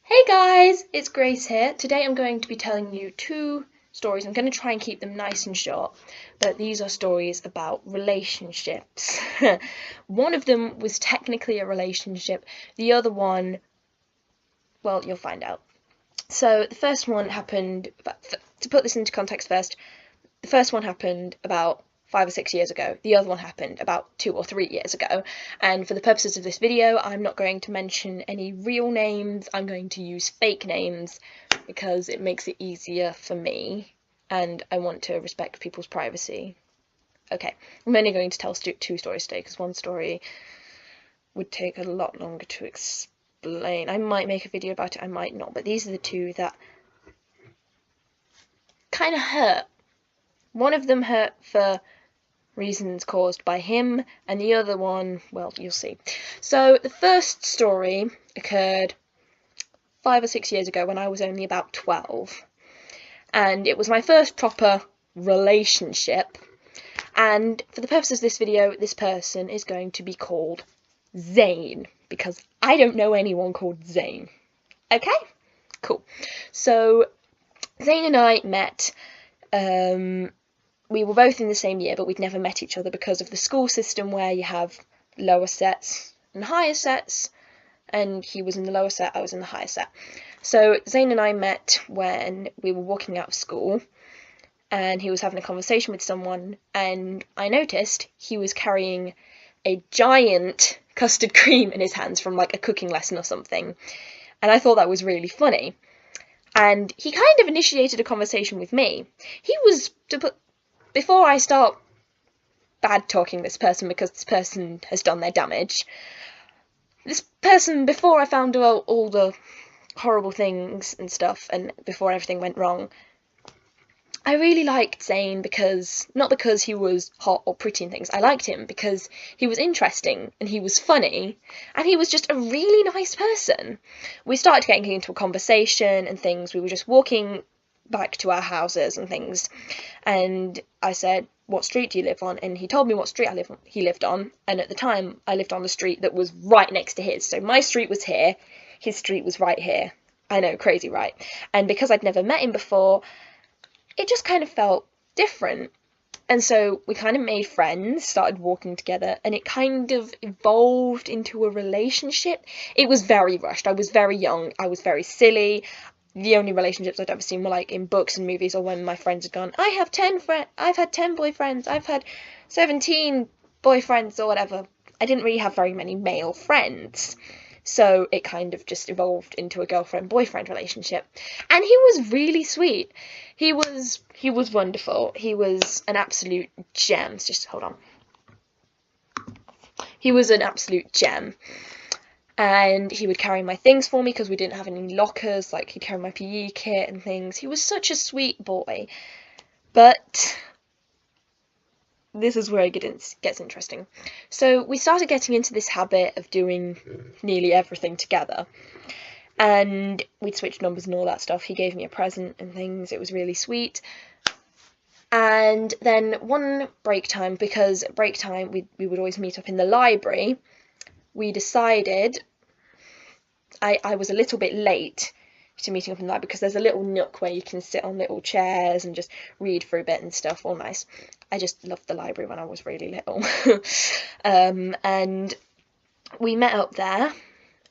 Hey guys, it's Grace here. Today I'm going to be telling you two stories. I'm going to try and keep them nice and short, but these are stories about relationships. One of them was technically a relationship, the other one, well, you'll find out. So the first one happened, to put this into context first, the first one happened about 5 or 6 years ago. The other one happened about 2 or 3 years ago. And for the purposes of this video, I'm not going to mention any real names. I'm going to use fake names because it makes it easier for me and I want to respect people's privacy. Okay, I'm only going to tell two stories today because one story would take a lot longer to explain. I might make a video about it, I might not, but these are the two that kind of hurt. One of them hurt for reasons caused by him, and the other one, well, you'll see. So the first story occurred 5 or 6 years ago when I was only about 12, and it was my first proper relationship, and for the purposes of this video, this person is going to be called Zane, because I don't know anyone called Zane. Okay? Cool. So Zane and I met, we were both in the same year, but we'd never met each other because of the school system where you have lower sets and higher sets, and he was in the lower set, I was in the higher set. So Zane and I met when we were walking out of school, and he was having a conversation with someone, and I noticed he was carrying a giant custard cream in his hands from like a cooking lesson or something, and I thought that was really funny. And he kind of initiated a conversation with me. He was, before I start bad talking this person because this person has done their damage, this person, before I found out all the horrible things and stuff, and before everything went wrong, I really liked Zane because, not because he was hot or pretty and things, I liked him because he was interesting and he was funny and he was just a really nice person. We started getting into a conversation and things, we were just walking back to our houses and things, and I said, what street do you live on? And he told me what street he lived on, and at the time I lived on the street that was right next to his, so my street was here, his street was right here. I know, crazy, right? And because I'd never met him before, it just kind of felt different. And so we kind of made friends, started walking together, and it kind of evolved into a relationship. It was very rushed. I was very young. I was very silly. The only relationships I'd ever seen were like in books and movies, or when my friends had gone, I've had 10 boyfriends, I've had 17 boyfriends, or whatever. I didn't really have very many male friends. So it kind of just evolved into a girlfriend-boyfriend relationship. And he was really sweet. He was wonderful. He was an absolute gem. Just hold on. He was an absolute gem. And he would carry my things for me because we didn't have any lockers. Like, he'd carry my PE kit and things. He was such a sweet boy. But this is where it gets interesting. So we started getting into this habit of doing nearly everything together, and we'd switch numbers and all that stuff. He gave me a present and things. It was really sweet. And then one break time, because at break time we would always meet up in the library, we decided, I was a little bit late to meeting up in the library because there's a little nook where you can sit on little chairs and just read for a bit and stuff, all nice. I just loved the library when I was really little. And we met up there,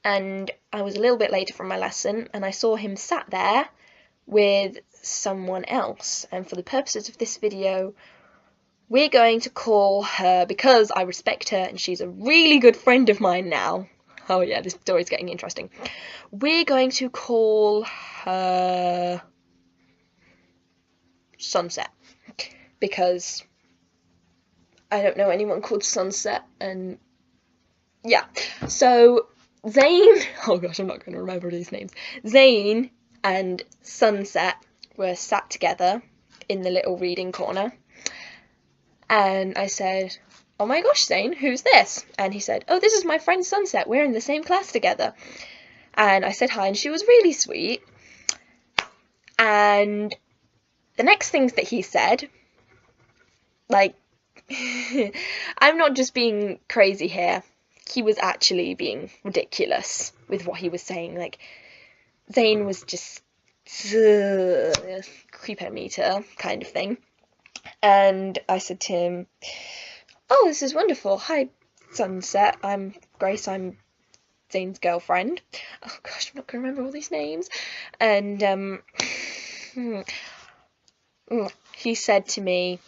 and I was a little bit later from my lesson, and I saw him sat there with someone else, and for the purposes of this video, we're going to call her, because I respect her and she's a really good friend of mine now. Oh yeah, this story's getting interesting. We're going to call her Sunset, because I don't know anyone called Sunset, and yeah. So Zane, oh gosh, I'm not going to remember these names. Zane and Sunset were sat together in the little reading corner, and I said, oh my gosh, Zane, who's this? And he said, oh, this is my friend Sunset, we're in the same class together. And I said hi, and she was really sweet. And the next things that he said, like, I'm not just being crazy here, he was actually being ridiculous with what he was saying. Like, Zane was just creepo meter kind of thing. And I said to him, "Oh, this is wonderful. Hi, Sunset. I'm Grace. I'm Zane's girlfriend." Oh gosh, I'm not gonna remember all these names. And he said to me,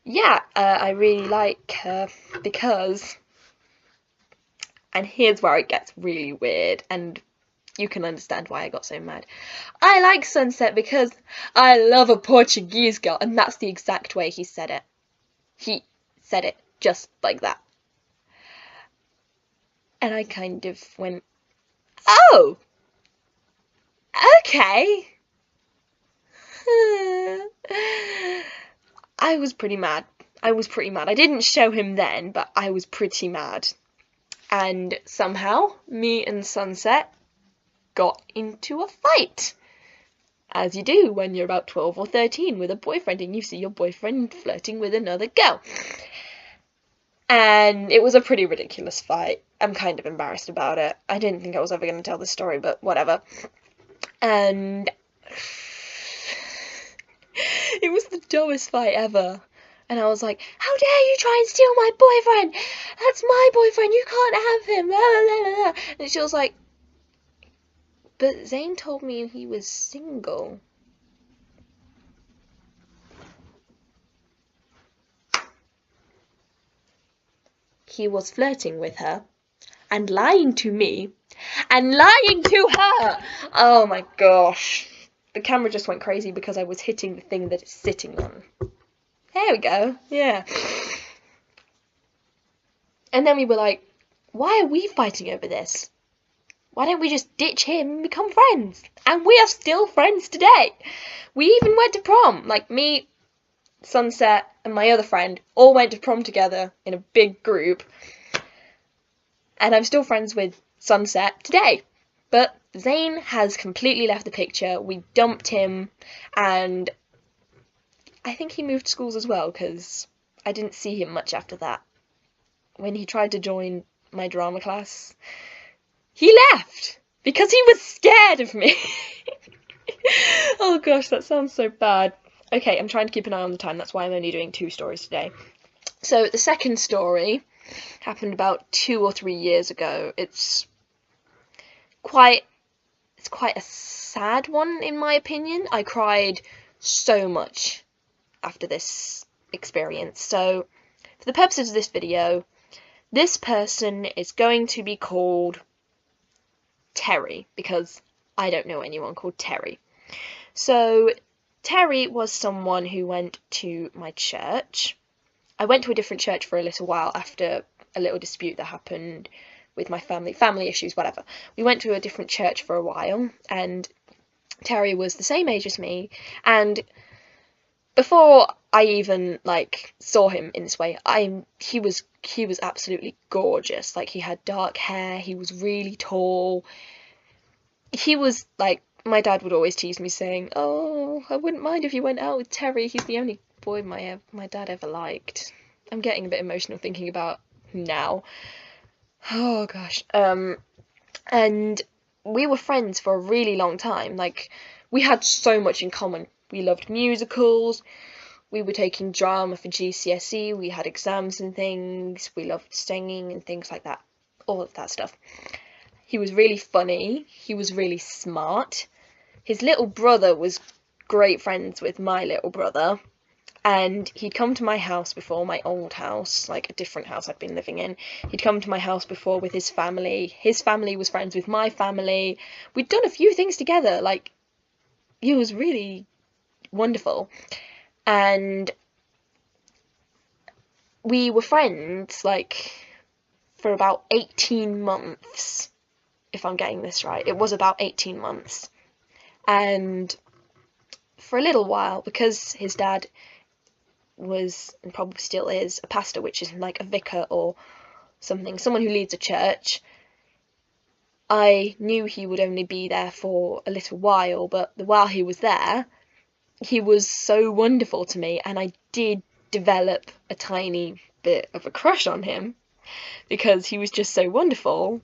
"Yeah, I really like her because," and here's where it gets really weird, and you can understand why I got so mad. "I like Sunset because I love a Portuguese girl," and that's the exact way he said it. He said it just like that. And I kind of went, "Oh, okay." I was pretty mad. I didn't show him then, but I was pretty mad. And somehow, me and Sunset got into a fight. As you do when you're about 12 or 13 with a boyfriend and you see your boyfriend flirting with another girl. And it was a pretty ridiculous fight. I'm kind of embarrassed about it. I didn't think I was ever going to tell this story, but whatever. And it was the dumbest fight ever. And I was like, "How dare you try and steal my boyfriend? That's my boyfriend, you can't have him." Blah, blah, blah, blah. And she was like, "But Zane told me he was single." He was flirting with her and lying to me and lying to her. Oh my gosh. The camera just went crazy because I was hitting the thing that it's sitting on. There we go. Yeah. And then we were like, "Why are we fighting over this? Why don't we just ditch him and become friends?" And we are still friends today. We even went to prom. Like me, Sunset, and my other friend all went to prom together in a big group. And I'm still friends with Sunset today. But Zane has completely left the picture. We dumped him, and I think he moved schools as well, because I didn't see him much after that. When he tried to join my drama class, he left because he was scared of me. Oh gosh, that sounds so bad. Okay, I'm trying to keep an eye on the time, that's why I'm only doing 2 stories today. So the second story happened about 2 or 3 years ago. It's quite a sad one in my opinion. I cried so much after this experience. So for the purposes of this video, this person is going to be called Terry, because I don't know anyone called Terry. So Terry was someone who went to my church. I went to a different church for a little while after a little dispute that happened with my family issues, whatever. We went to a different church for a while, and Terry was the same age as me, and before I even saw him in this way, he was absolutely gorgeous. Like, he had dark hair, he was really tall. He was like, my dad would always tease me saying, "Oh, I wouldn't mind if you went out with Terry. He's the only boy my dad ever liked." I'm getting a bit emotional thinking about him now. Oh gosh. And we were friends for a really long time. Like, we had so much in common. We loved musicals. We were taking drama for GCSE. We had exams and things. We loved singing and things like that. All of that stuff. He was really funny. He was really smart. His little brother was great friends with my little brother. And he'd come to my house before, my old house, like a different house I'd been living in. He'd come to my house before with his family. His family was friends with my family. We'd done a few things together. Like, he was really wonderful. And we were friends, for about 18 months, if I'm getting this right. It was about 18 months. And for a little while, because his dad was, and probably still is, a pastor, which is like a vicar or something, someone who leads a church, I knew he would only be there for a little while, but while he was there, he was so wonderful to me, and I did develop a tiny bit of a crush on him, because he was just so wonderful.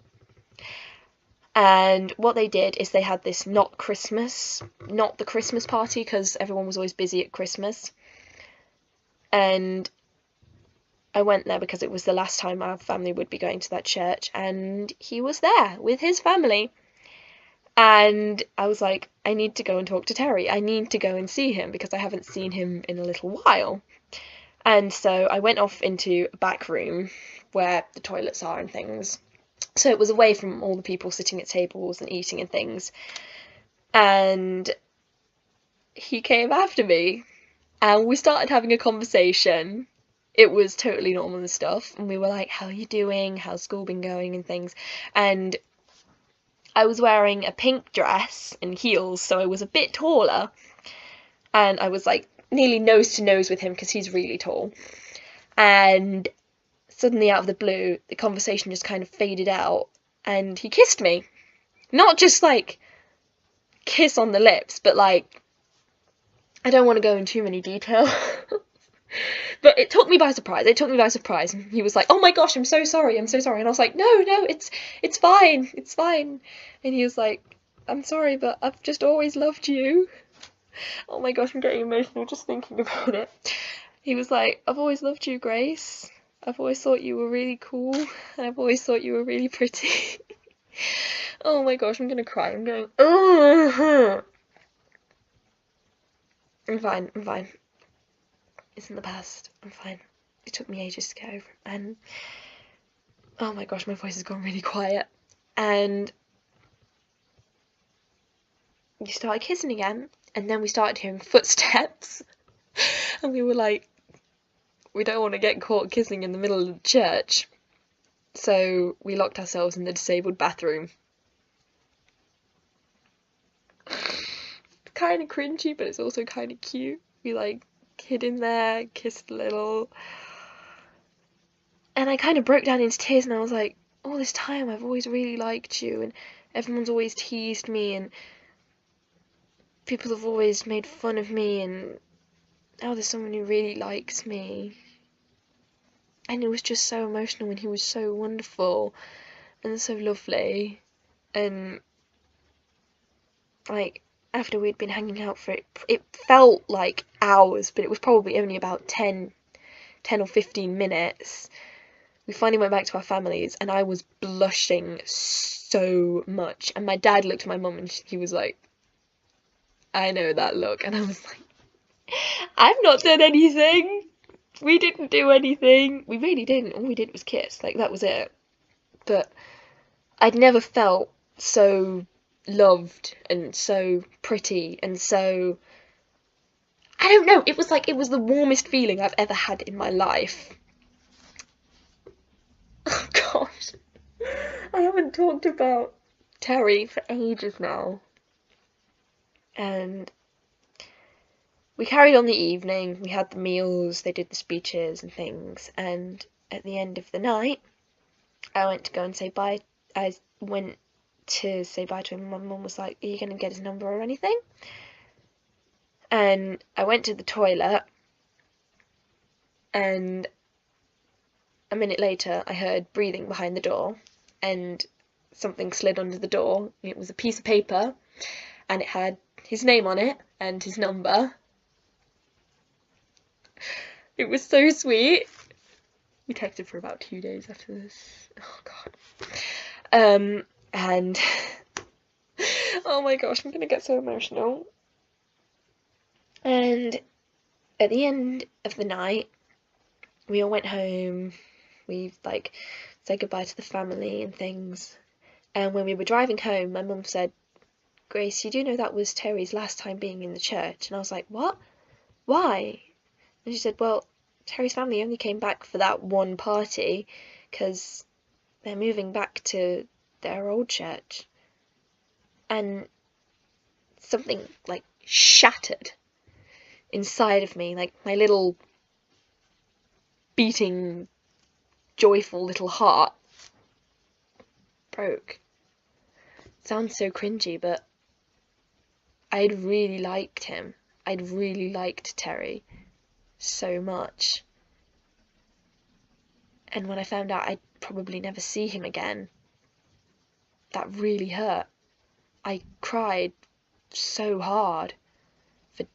And what they did is they had this not the Christmas party, because everyone was always busy at Christmas. And I went there because it was the last time our family would be going to that church, and he was there with his family. And I was like, I need to go and talk to Terry. I need to go and see him because I haven't seen him in a little while. And so I went off into a back room where the toilets are and things. So it was away from all the people sitting at tables and eating and things. And he came after me and we started having a conversation. It was totally normal and stuff. And we were like, how are you doing? How's school been going and things? And I was wearing a pink dress and heels, so I was a bit taller. And I was like nearly nose to nose with him because he's really tall. And suddenly out of the blue, the conversation just kind of faded out and he kissed me. Not just like kiss on the lips, but like, I don't want to go into too many details. But it took me by surprise. He was like, oh my gosh, I'm so sorry. And I was like, no, it's fine. It's fine. And he was like, I'm sorry, but I've just always loved you. Oh my gosh, I'm getting emotional just thinking about it. He was like, I've always loved you, Grace. I've always thought you were really cool. And I've always thought you were really pretty. Oh my gosh, I'm gonna cry. I'm going, oh. I'm fine. It's in the past. I'm fine. It took me ages to get over it. And oh my gosh, my voice has gone really quiet. And we started kissing again. And then we started hearing footsteps. And we were like, we don't want to get caught kissing in the middle of the church. So we locked ourselves in the disabled bathroom. Kind of cringy, but it's also kind of cute. We like hid in there, kissed a little. And I kind of broke down into tears and I was like, all this time I've always really liked you and everyone's always teased me and people have always made fun of me and now there's someone who really likes me. And it was just so emotional and he was so wonderful and so lovely. And like after we'd been hanging out for it felt like hours, but it was probably only about 10 or 15 minutes. We finally went back to our families and I was blushing so much. And my dad looked at my mum and he was like, I know that look. And I was like, I've not done anything. We didn't do anything. We really didn't. All we did was kiss. Like, that was it. But I'd never felt so loved and so pretty and so... I don't know. It was like, it was the warmest feeling I've ever had in my life. Oh, gosh. I haven't talked about Terry for ages now. And we carried on the evening, we had the meals, they did the speeches and things, and at the end of the night, I went to go and say bye. I went to say bye to him, and my mum was like, are you going to get his number or anything? And I went to the toilet, and a minute later, I heard breathing behind the door, and something slid under the door. It was a piece of paper, and it had his name on it, and his number. It was so sweet. We texted for about 2 days after this. Oh god. And oh my gosh, I'm gonna get so emotional. And at the end of the night, we all went home. We like said goodbye to the family and things. And when we were driving home, my mum said, Grace, you do know that was Terry's last time being in the church? And I was like, what? Why? And she said, well, Terry's family only came back for that one party because they're moving back to their old church. And something like shattered inside of me, like my little beating, joyful little heart broke. Sounds so cringy, but I'd really liked him. I'd really liked Terry so much. And when I found out I'd probably never see him again, that really hurt. I cried so hard for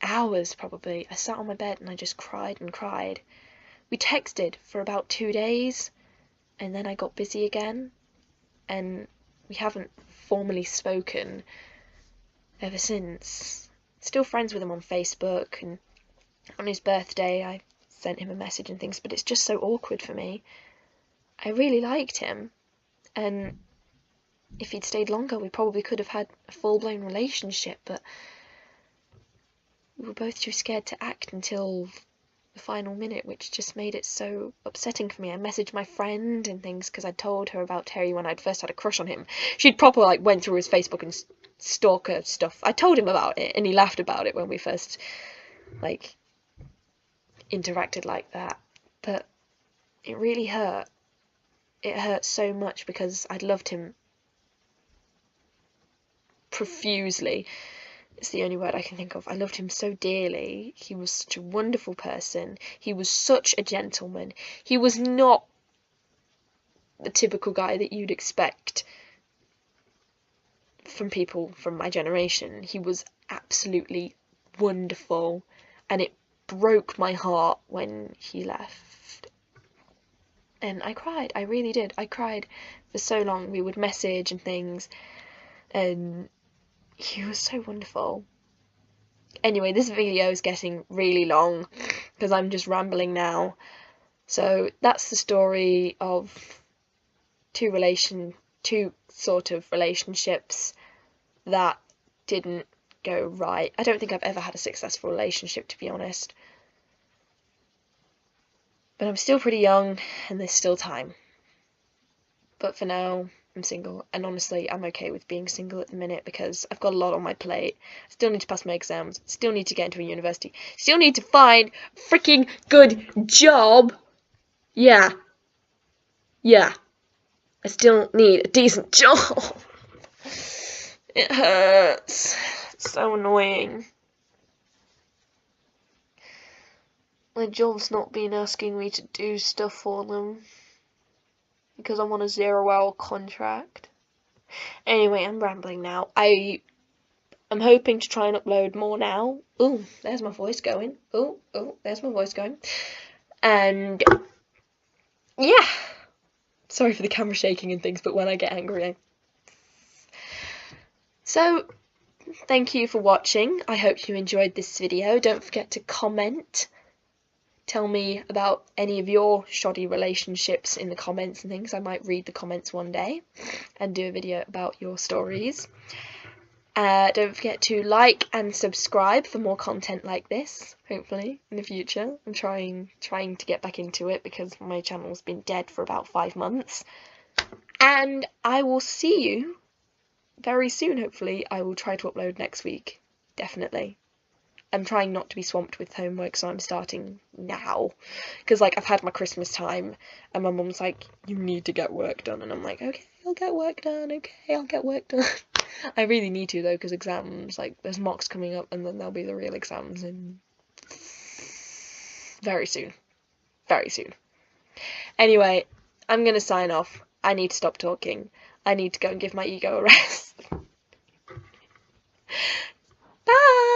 hours probably. I sat on my bed and I just cried and cried. We texted for about 2 days and then I got busy again, and we haven't formally spoken ever since. Still friends with him on Facebook, and on his birthday I sent him a message and things, but it's just so awkward for me. I really liked him, and if he'd stayed longer we probably could have had a full-blown relationship, but we were both too scared to act until the final minute, which just made it so upsetting for me. I messaged my friend and things because I told her about Terry when I'd first had a crush on him. She'd proper like went through his Facebook and stalker stuff. I told him about it and he laughed about it when we first like interacted like that, but it really hurt. It hurt so much because I'd loved him profusely. It's the only word I can think of. I loved him so dearly. He was such a wonderful person. He was such a gentleman. He was not the typical guy that you'd expect from people from my generation. He was absolutely wonderful, and it broke my heart when he left. And I cried. I really did. I cried for so long. We would message and things, and he was so wonderful. Anyway, this video is getting really long because I'm just rambling now. So that's the story of two sort of relationships that didn't go right. I don't think I've ever had a successful relationship, to be honest. But I'm still pretty young and there's still time. But for now, I'm single, and honestly I'm okay with being single at the minute because I've got a lot on my plate. I still need to pass my exams, still need to get into a university, still need to find a freaking good job. Yeah, I still need a decent job. It hurts. It's so annoying. My job's not been asking me to do stuff for them because I'm on a 0-hour contract. Anyway, I'm rambling now. I'm hoping to try and upload more now. Ooh, there's my voice going. Ooh, there's my voice going. And yeah, sorry for the camera shaking and things, but when I get angry, So, thank you for watching. I hope you enjoyed this video. Don't forget to comment. Tell me about any of your shoddy relationships in the comments and things. I might read the comments one day and do a video about your stories. Don't forget to like and subscribe for more content like this, hopefully, in the future. I'm trying to get back into it because my channel's been dead for about 5 months. And I will see you very soon, hopefully. I will try to upload next week, definitely. I'm trying not to be swamped with homework, so I'm starting now. Because, like, I've had my Christmas time, and my mum's like, you need to get work done. And I'm like, okay, I'll get work done, okay, I'll get work done. I really need to, though, because exams, like, there's mocks coming up, and then there'll be the real exams in very soon. Very soon. Anyway, I'm going to sign off. I need to stop talking. I need to go and give my ego a rest. Bye!